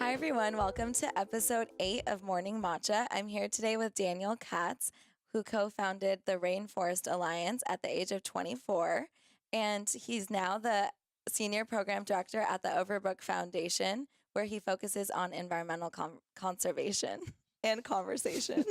Hi, everyone. Welcome to episode 8 of Morning Matcha. I'm here today with Daniel Katz, who co-founded the Rainforest Alliance at the age of 24. And he's now the senior program director at the Overbrook Foundation, where he focuses on environmental conservation and conversation.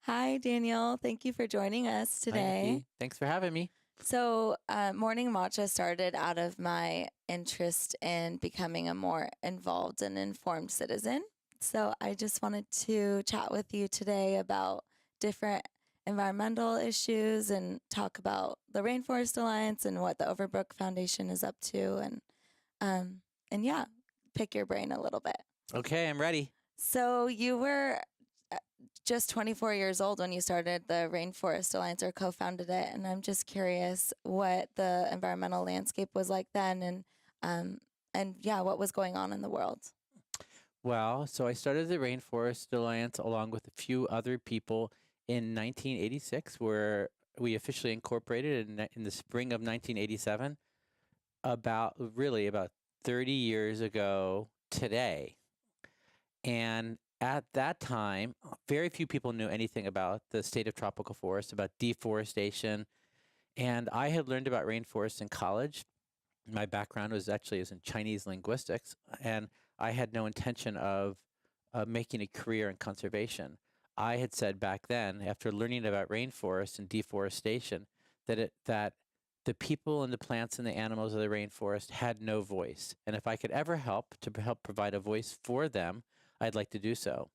Hi, Daniel. Thank you for joining us Hi, today. Nikki. Thanks for having me. So, Morning Matcha started out of my interest in becoming a more involved and informed citizen. So, I just wanted to chat with you today about different environmental issues and talk about the Rainforest Alliance and what the Overbrook Foundation is up to, and yeah, pick your brain a little bit. Okay, I'm ready. So, you were just 24 years old when you started the Rainforest Alliance or co-founded it, and I'm just curious what the environmental landscape was like then, and yeah, what was going on in the world. Well, so I started the Rainforest Alliance along with a few other people in 1986, where we officially incorporated in the spring of 1987, about 30 years ago today. And at that time, very few people knew anything about the state of tropical forests, about deforestation. And I had learned about rainforests in college. My background was in Chinese linguistics, and I had no intention of making a career in conservation. I had said back then, after learning about rainforests and deforestation, that the people and the plants and the animals of the rainforest had no voice, and if I could ever help provide a voice for them, I'd like to do so.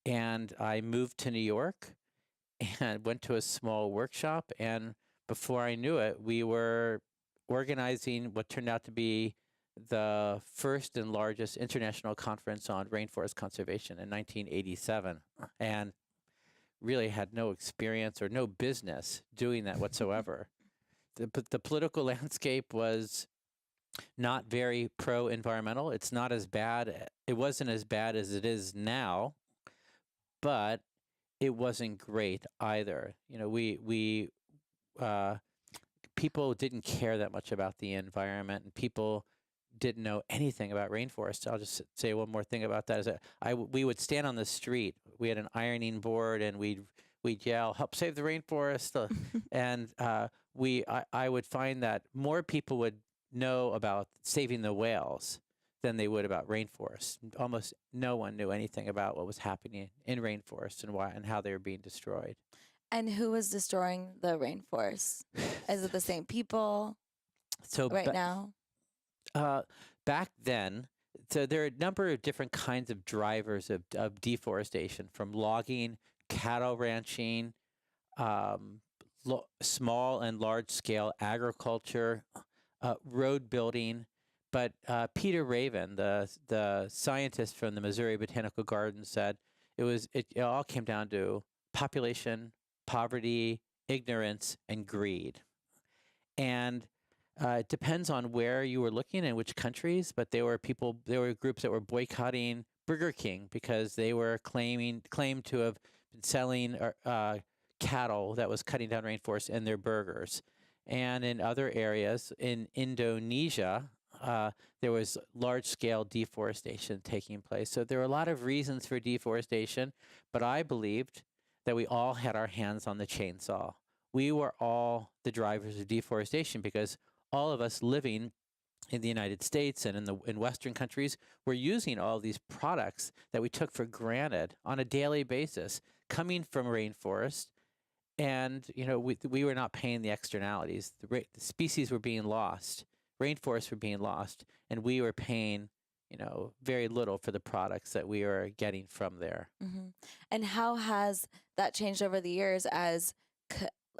And I moved to New York and went to a small workshop, and before I knew it, we were organizing what turned out to be the first and largest international conference on rainforest conservation in 1987, and really had no experience or no business doing that whatsoever. The political landscape was not very pro-environmental. It's not as bad. It wasn't as bad as it is now, but it wasn't great either. You know, people didn't care that much about the environment, and people didn't know anything about rainforests. I'll just say one more thing about that is that we would stand on the street. We had an ironing board, and we'd yell, "Help save the rainforest!" And I would find that more people would know about saving the whales than they would about rainforests. Almost no one knew anything about what was happening in rainforests and why and how they were being destroyed. And who was destroying the rainforest? Is it the same people So now? Back then, so there are a number of different kinds of drivers of deforestation, from logging, cattle ranching, small and large scale agriculture, road building. But Peter Raven, the scientist from the Missouri Botanical Gardens, said it all came down to population, poverty, ignorance, and greed. And it depends on where you were looking and which countries, but there were groups that were boycotting Burger King because they were claimed to have been selling cattle that was cutting down rainforests in their burgers. And in other areas, in Indonesia, there was large-scale deforestation taking place. So there were a lot of reasons for deforestation, but I believed that we all had our hands on the chainsaw. We were all the drivers of deforestation because all of us living in the United States and in Western countries were using all of these products that we took for granted on a daily basis, coming from rainforest. And we were not paying the externalities. The species were being lost, rainforests were being lost, and we were paying very little for the products that we are getting from there. Mm-hmm. And how has that changed over the years as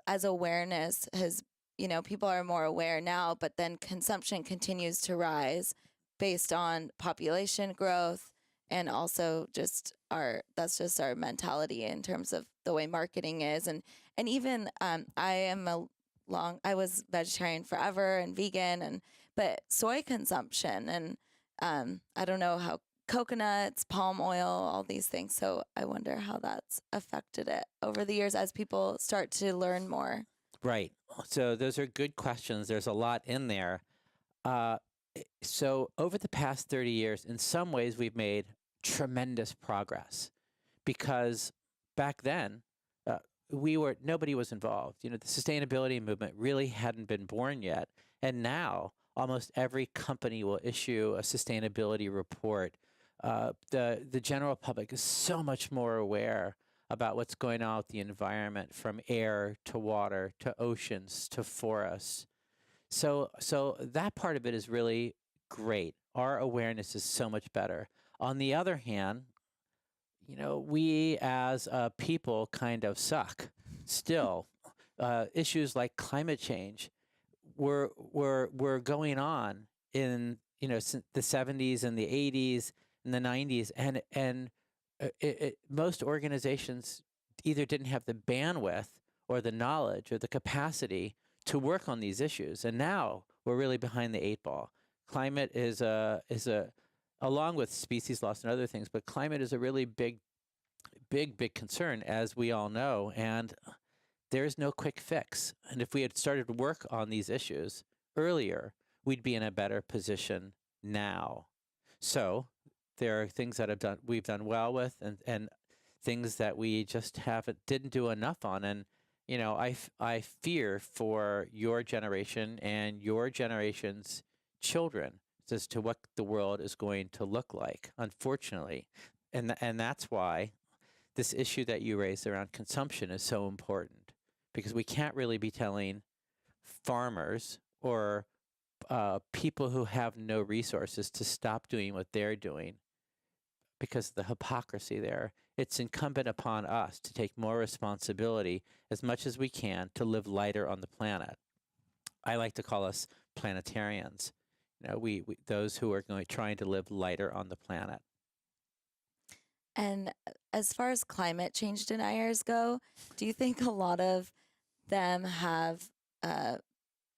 awareness has, people are more aware now, but then consumption continues to rise based on population growth and also that's just our mentality in terms of the way marketing is. And even I was vegetarian forever and vegan, but soy consumption and I don't know how coconuts, palm oil, all these things. So I wonder how that's affected it over the years as people start to learn more. Right. So those are good questions. There's a lot in there. So over the past 30 years, in some ways, we've made tremendous progress because back then, uh, nobody was involved. The sustainability movement really hadn't been born yet. And now almost every company will issue a sustainability report. The general public is so much more aware about what's going on with the environment, from air to water to oceans to forests. So that part of it is really great. Our awareness is so much better. On the other hand, we as a people kind of suck still. Issues like climate change were going on in the 70s and the 80s and the 90s, and most organizations either didn't have the bandwidth or the knowledge or the capacity to work on these issues. And now we're really behind the eight ball. Climate is a along with species loss and other things, but climate is a really big concern, as we all know, and there's no quick fix. And if we had started work on these issues earlier, we'd be in a better position now. So there are things that we've done well with, and things that we just didn't do enough on. And I fear for your generation and your generation's children as to what the world is going to look like, unfortunately. And that's why this issue that you raised around consumption is so important, because we can't really be telling farmers or people who have no resources to stop doing what they're doing because of the hypocrisy there. It's incumbent upon us to take more responsibility as much as we can to live lighter on the planet. I like to call us planetarians. We those who are trying to live lighter on the planet. And as far as climate change deniers go, do you think a lot of them have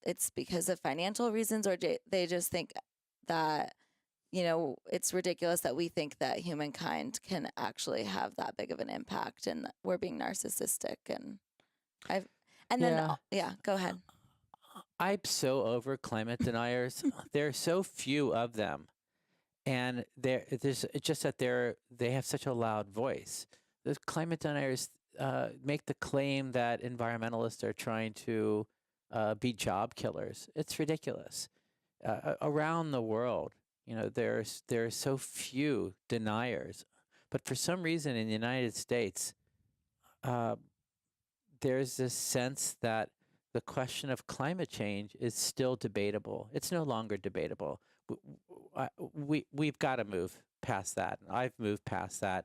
it's because of financial reasons, or they just think that it's ridiculous that we think that humankind can actually have that big of an impact, and we're being narcissistic? And go ahead. I'm so over climate deniers. There are so few of them, and it's just that they have such a loud voice. The climate deniers make the claim that environmentalists are trying to be job killers. It's ridiculous. Around the world, there are so few deniers, but for some reason in the United States, there's this sense that the question of climate change is still debatable. It's no longer debatable. We've got to move past that. I've moved past that.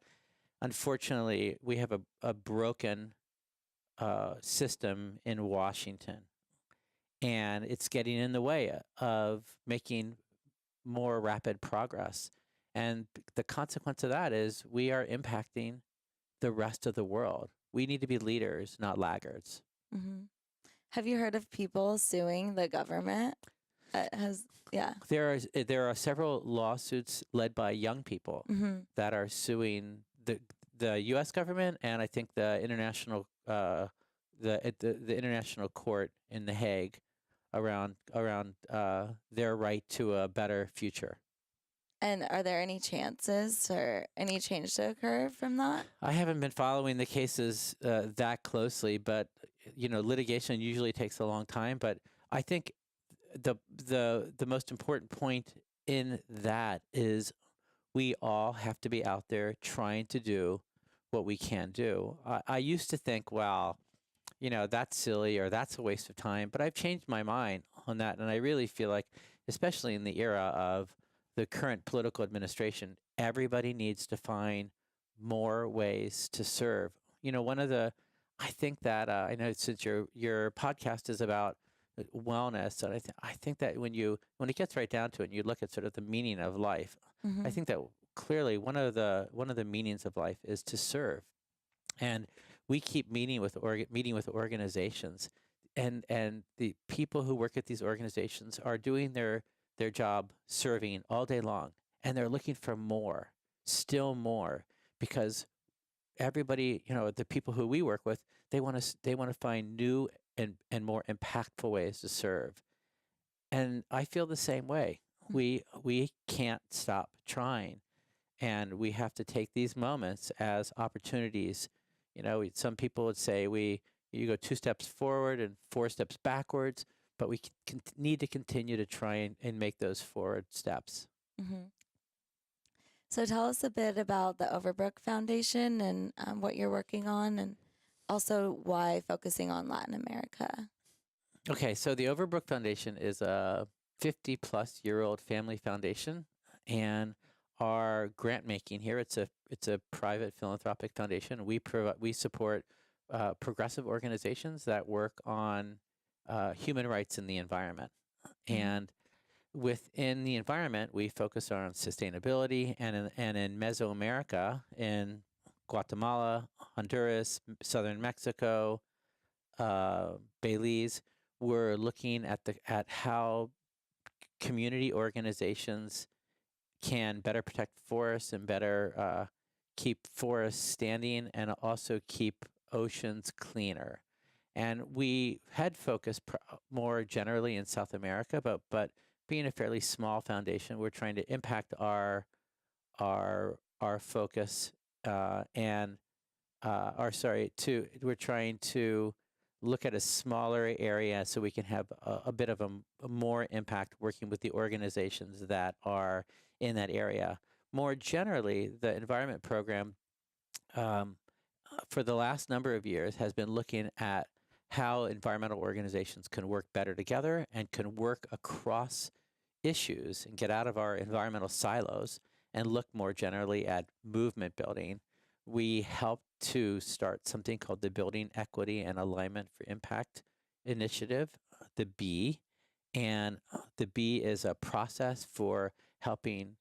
Unfortunately, we have a broken system in Washington, and it's getting in the way of making more rapid progress. And the consequence of that is we are impacting the rest of the world. We need to be leaders, not laggards. Mm-hmm. Have you heard of people suing the government? There are several lawsuits led by young people that are suing the U.S. government, and I think the international the international court in The Hague around their right to a better future. And are there any chances or any change to occur from that? I haven't been following the cases that closely, but litigation usually takes a long time. But I think the most important point in that is we all have to be out there trying to do what we can do. I used to think, well, that's silly or that's a waste of time, but I've changed my mind on that, and I really feel like, especially in the era of the current political administration, everybody needs to find more ways to serve. I think that I know since your podcast is about wellness, and I think that when it gets right down to it, and you look at sort of the meaning of life, I think that clearly one of the meanings of life is to serve, and we keep meeting with organizations, and the people who work at these organizations are doing their job serving all day long, and they're looking for more, still more, because everybody, the people who we work with, they want to find new and more impactful ways to serve. And I feel the same way. we can't stop trying, and we have to take these moments as opportunities. Some people would say you go 2 steps forward and 4 steps backwards, but we need to continue to try and make those forward steps. Mm-hmm. So tell us a bit about the Overbrook Foundation and what you're working on, and also why focusing on Latin America. Okay, so the Overbrook Foundation is a 50-plus-year-old family foundation, and our grant making here, it's a private philanthropic foundation. We support progressive organizations that work on human rights in the environment. Mm-hmm. And within the environment, we focus on sustainability, and in Mesoamerica, in Guatemala, Honduras, southern Mexico, Belize, we're looking at how community organizations can better protect forests and better keep forests standing, and also keep oceans cleaner. And we had focused more generally in South America, but being a fairly small foundation, we're trying to impact our focus and we're trying to look at a smaller area so we can have a bit of a more impact working with the organizations that are in that area. More generally, the environment program for the last number of years has been looking at how environmental organizations can work better together and can work across issues and get out of our environmental silos and look more generally at movement building. We helped to start something called the Building Equity and Alignment for Impact Initiative, the B. And the B is a process for helping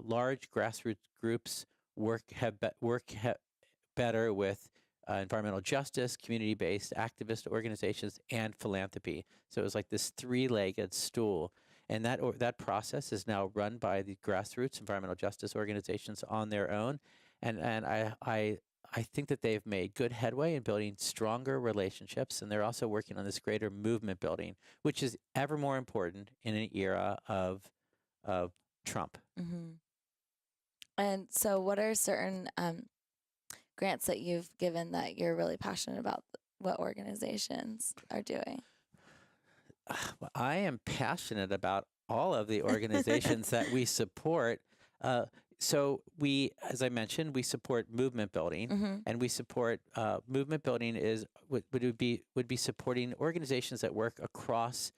large grassroots groups work better with environmental justice, community-based activist organizations, and philanthropy. So it was like this three-legged stool. And that process is now run by the grassroots environmental justice organizations on their own. And I think that they've made good headway in building stronger relationships, and they're also working on this greater movement building, which is ever more important in an era of Trump. Mm-hmm. And so what are certain grants that you've given that you're really passionate about what organizations are doing? Well, I am passionate about all of the organizations that we support. So we, as I mentioned, we support movement building, Mm-hmm. and we support movement building would be supporting organizations that work across,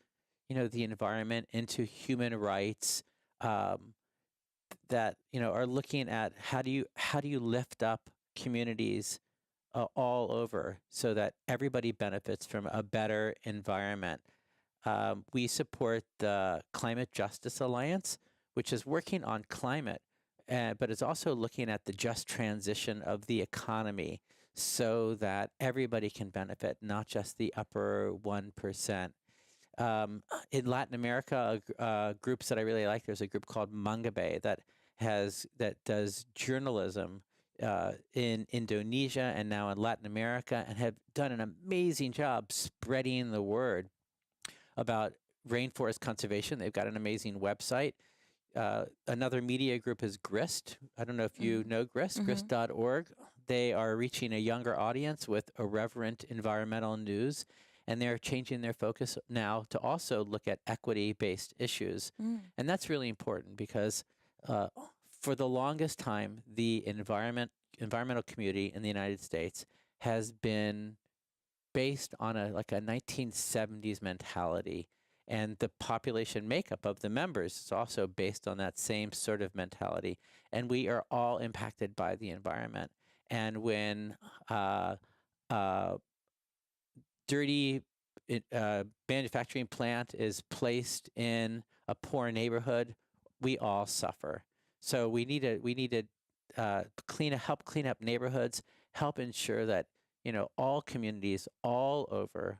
the environment into human rights, that are looking at how do you lift up communities all over so that everybody benefits from a better environment. We support the Climate Justice Alliance, which is working on climate, but is also looking at the just transition of the economy so that everybody can benefit, not just the upper 1%. In Latin America, groups that I really like, there's a group called Mangabe that does journalism in Indonesia and now in Latin America, and have done an amazing job spreading the word about rainforest conservation. They've got an amazing website. Another media group is GRIST. I don't know if you know GRIST, Mm-hmm. grist.org. They are reaching a younger audience with irreverent environmental news, and they're changing their focus now to also look at equity-based issues. And that's really important because for the longest time, the environmental community in the United States has been based on a 1970s mentality, and the population makeup of the members is also based on that same sort of mentality. And we are all impacted by the environment. And when dirty manufacturing plant is placed in a poor neighborhood, we all suffer. So we need to help clean up neighborhoods, help ensure that all communities all over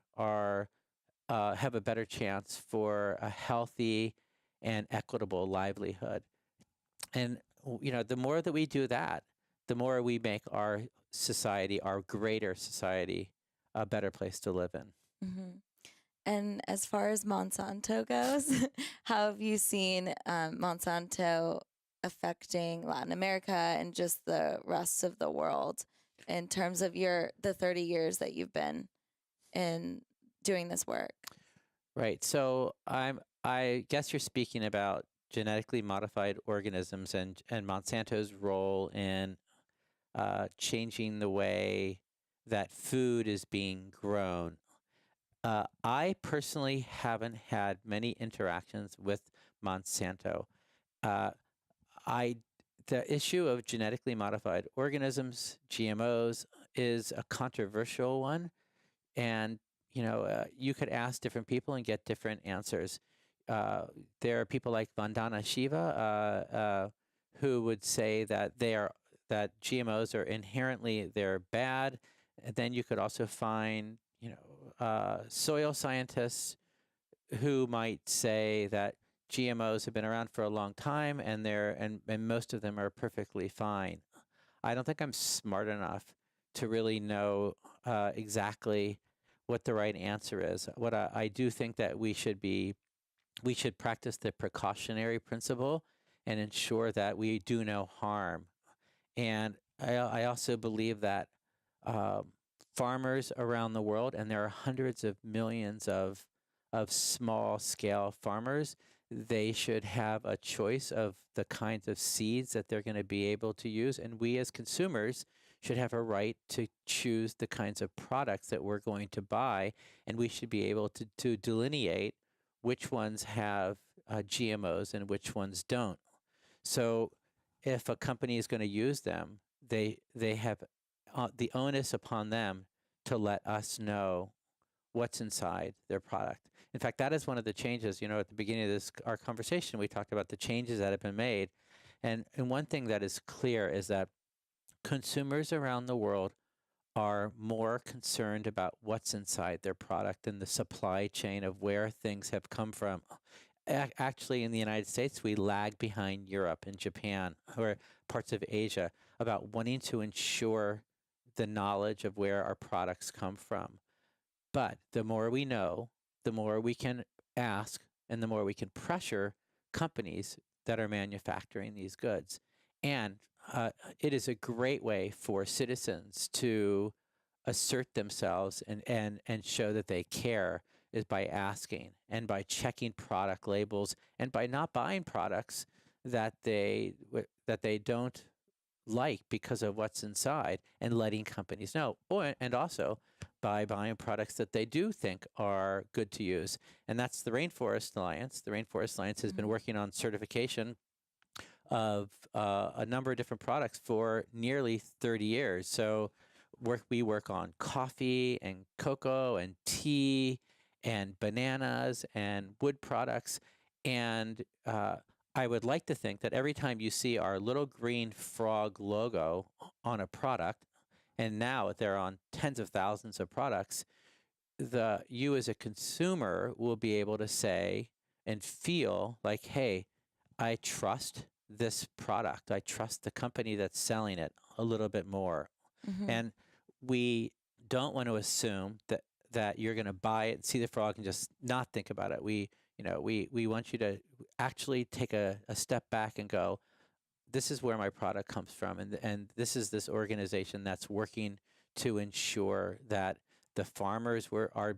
have a better chance for a healthy and equitable livelihood. And the more that we do that, the more we make our society, our greater society, a better place to live in. Mm-hmm. And as far as Monsanto goes, how have you seen Monsanto affecting Latin America and just the rest of the world in terms of the 30 years that you've been in doing this work? Right. So I guess you're speaking about genetically modified organisms and Monsanto's role in changing the way that food is being grown. I personally haven't had many interactions with Monsanto. Uh, I the issue of genetically modified organisms, GMOs, is a controversial one, and you could ask different people and get different answers. Uh, there are people like Vandana Shiva who would say that GMOs are inherently they're bad. And then you could also find soil scientists who might say that GMOs have been around for a long time and most of them are perfectly fine. I don't think I'm smart enough to really know exactly what the right answer is. What I do think that we should practice the precautionary principle and ensure that we do no harm. And I also believe that um, farmers around the world, and there are hundreds of millions of small scale farmers, they should have a choice of the kinds of seeds that they're going to be able to use. And we as consumers should have a right to choose the kinds of products that we're going to buy. And we should be able to delineate which ones have GMOs and which ones don't. So if a company is going to use them, they have the onus upon them to let us know what's inside their product. In fact, that is one of the changes. At the beginning of our conversation, we talked about the changes that have been made, and one thing that is clear is that consumers around the world are more concerned about what's inside their product and the supply chain of where things have come from. Actually, in the United States, we lag behind Europe and Japan or parts of Asia about wanting to ensure the knowledge of where our products come from. But the more we know, the more we can ask and the more we can pressure companies that are manufacturing these goods. And it is a great way for citizens to assert themselves and show that they care is by asking and by checking product labels and by not buying products that they don't like because of what's inside and letting companies know. And also by buying products that they do think are good to use. And that's the Rainforest Alliance. The Rainforest Alliance has been working on certification of a number of different products for nearly 30 years. So we work on coffee and cocoa and tea and bananas and wood products. And I would like to think that every time you see our little green frog logo on a product, and now they're on tens of thousands of products, you as a consumer will be able to say and feel like, hey, I trust this product. I trust the company that's selling it a little bit more. Mm-hmm. And we don't want to assume that you're going to buy it, see the frog, and just not think about it. We want you to actually take a step back and go, this is where my product comes from, and this is this organization that's working to ensure that the farmers are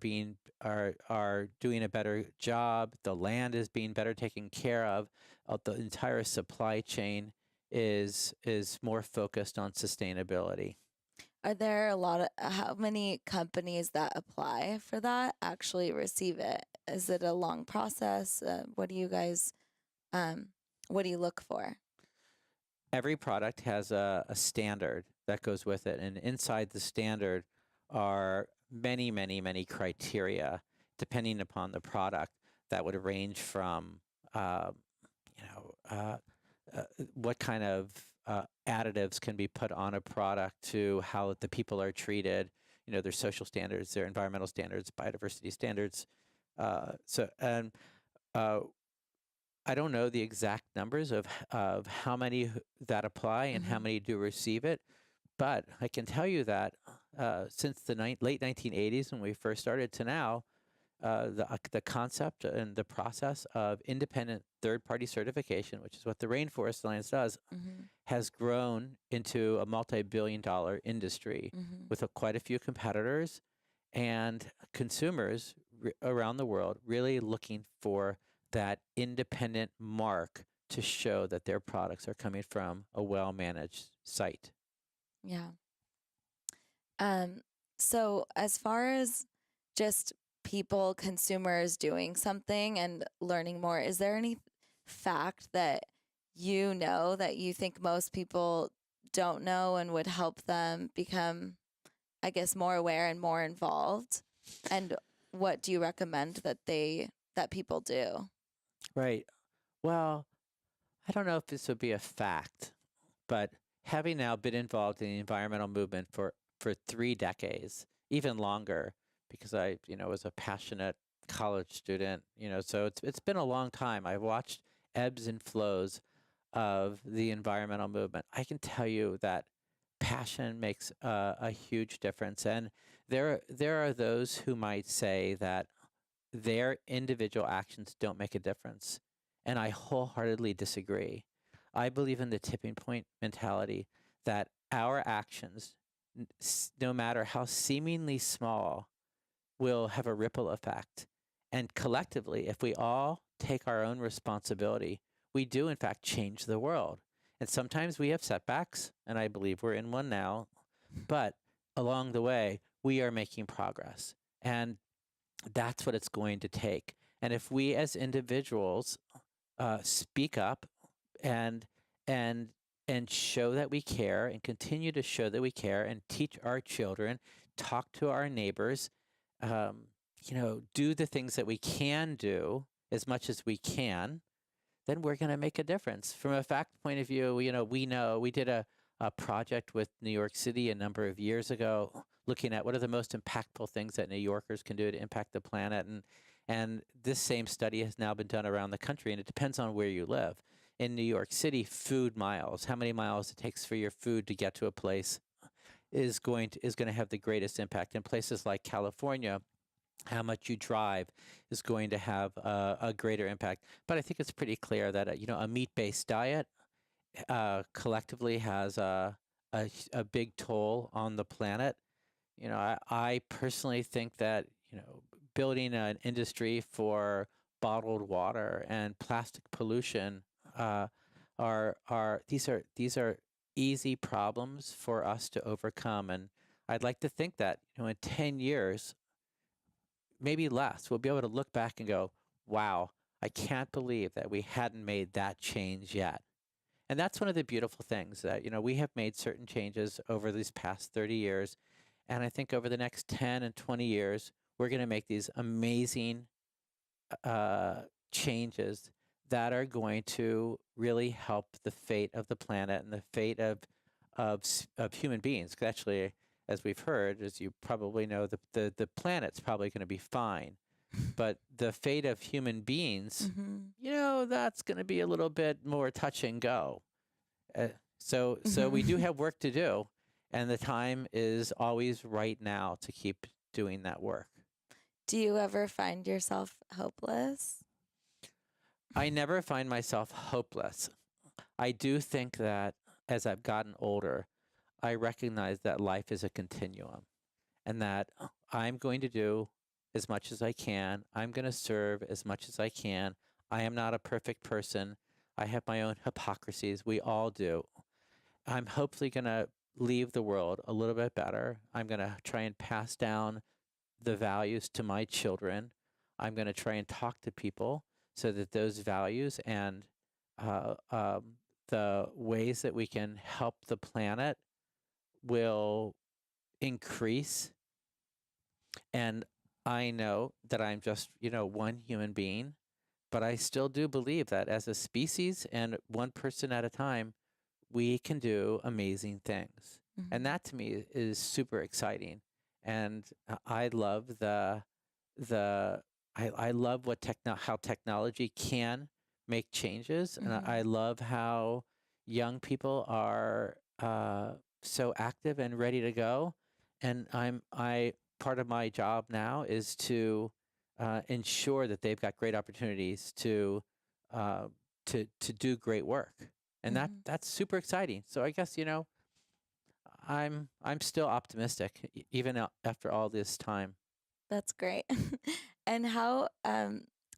doing a better job, the land is being better taken care of, the entire supply chain is more focused on sustainability. Are there how many companies that apply for that actually receive it? Is it a long process? What do you guys, what do you look for? Every product has a standard that goes with it, and inside the standard are many, many, many criteria depending upon the product that would range from, you know, uh, what kind of additives can be put on a product to how the people are treated. Their social standards, their environmental standards, biodiversity standards. And I don't know the exact numbers of how many that apply and how many do receive it, but I can tell you that since the late 1980s when we first started to now, the concept and the process of independent third-party certification, which is what the Rainforest Alliance does, Mm-hmm. has grown into a multi-billion-dollar industry Mm-hmm. with quite a few competitors and consumers around the world really looking for that independent mark to show that their products are coming from a well-managed site. Yeah. Um, so as far as just people, consumers doing something and learning more, is there any fact that you know that you think most people don't know and would help them become, I guess, more aware and more involved? And what do you recommend that people do? Right. Well, I don't know if this would be a fact, but having now been involved in the environmental movement for 3 decades, even longer, because I, was a passionate college student, so it's been a long time. I've watched ebbs and flows of the environmental movement. I can tell you that passion makes a huge difference, and there are those who might say that their individual actions don't make a difference. And I wholeheartedly disagree. I believe in the tipping point mentality that our actions, no matter how seemingly small, will have a ripple effect. And collectively, if we all take our own responsibility, we do, in fact, change the world. And sometimes we have setbacks, and I believe we're in one now, but along the way, we are making progress. And that's what it's going to take. And if we as individuals speak up and and and show that we care and continue to show that we care and teach our children, talk to our neighbors, um, do the things that we can do as much as we can, then we're going to make a difference. From a fact point of view, we did a project with New York City a number of years ago, looking at what are the most impactful things that New Yorkers can do to impact the planet. And this same study has now been done around the country, and it depends on where you live. In New York City, food miles, how many miles it takes for your food to get to a place, is going to have the greatest impact. In places like California, how much you drive is going to have a greater impact. But I think it's pretty clear that a meat-based diet collectively has a big toll on the planet. I personally think that building an industry for bottled water and plastic pollution uh, are these are easy problems for us to overcome. And I'd like to think that in 10 years, maybe less, we'll be able to look back and go, wow, I can't believe that we hadn't made that change yet. And that's one of the beautiful things that, we have made certain changes over these past 30 years. And I think over the next 10 and 20 years, we're going to make these amazing uh, changes that are going to really help the fate of the planet and the fate of human beings. 'Cause actually, as we've heard, as you probably know, the planet's probably going to be fine. But the fate of human beings, Mm-hmm. that's going to be a little bit more touch and go. Uh, so we do Mm-hmm. have work to do, and the time is always right now to keep doing that work. Do you ever find yourself hopeless? I never find myself hopeless. I do think that as I've gotten older, I recognize that life is a continuum and that I'm going to do as much as I can. I'm going to serve as much as I can. I am not a perfect person. I have my own hypocrisies. We all do. I'm hopefully going to leave the world a little bit better. I'm going to try and pass down the values to my children. I'm going to try and talk to people so that those values and uh, um, the ways that we can help the planet will increase. And I know that I'm just, one human being, but I still do believe that as a species and one person at a time, we can do amazing things. And Mm-hmm. that to me is super exciting. And I love the I love how technology can make changes, and I Mm-hmm. love how young people are so active and ready to go. And I part of my job now is to ensure that they've got great opportunities uh, to do great work, and that's super exciting. So I guess I'm still optimistic even after all this time. That's great. And how,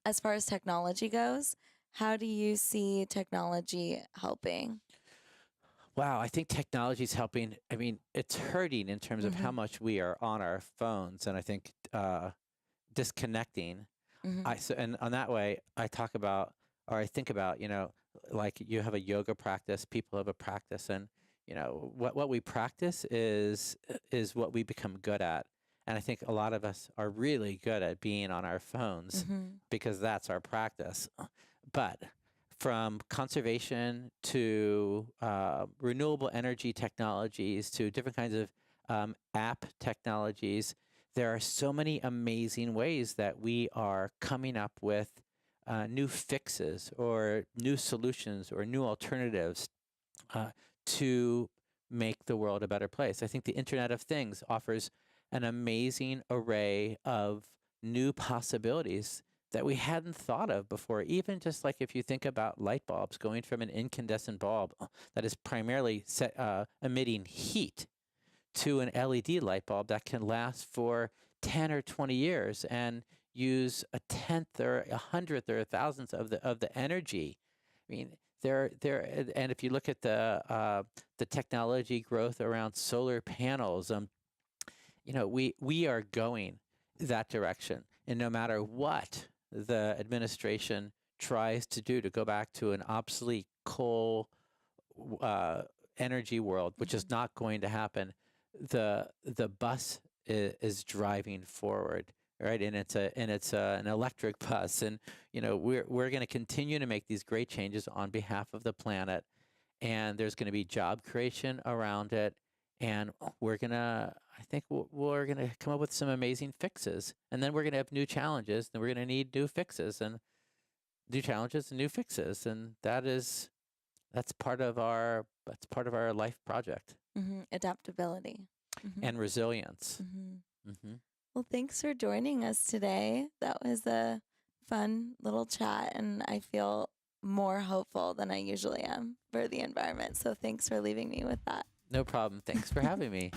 as far as technology goes, how do you see technology helping? Wow, I think technology is helping. I mean, it's hurting in terms of how Mm-hmm. much we are on our phones, and I think disconnecting. Mm-hmm. And on that way, I talk about, or I think about, like you have a yoga practice, people have a practice, and what we practice is what we become good at. And I think a lot of us are really good at being on our phones Mm-hmm. because that's our practice. But from conservation to renewable energy technologies to different kinds of app technologies, there are so many amazing ways that we are coming up with new fixes or new solutions or new alternatives uh, to make the world a better place. I think the Internet of Things offers an amazing array of new possibilities that we hadn't thought of before. Even just like if you think about light bulbs going from an incandescent bulb that is primarily emitting heat to an LED light bulb that can last for 10 or 20 years and use a tenth or a hundredth or a thousandth of the energy. I mean, and if you look at the technology growth around solar panels, we are going that direction, and no matter what the administration tries to do to go back to an obsolete coal uh, energy world, which is Mm-hmm. not going to happen, the bus is driving forward, right? And it's an electric bus, and we're going to continue to make these great changes on behalf of the planet, and there's going to be job creation around it, and I think we're gonna come up with some amazing fixes, and then we're gonna have new challenges, and we're gonna need new fixes and new challenges and new fixes, and that's part of our life project Mm-hmm. Adaptability. Mm-hmm. and resilience. Mm-hmm. Hmm. Well, thanks for joining us today. That was a fun little chat, and I feel more hopeful than I usually am for the environment. So thanks for leaving me with that. No problem. Thanks for having me.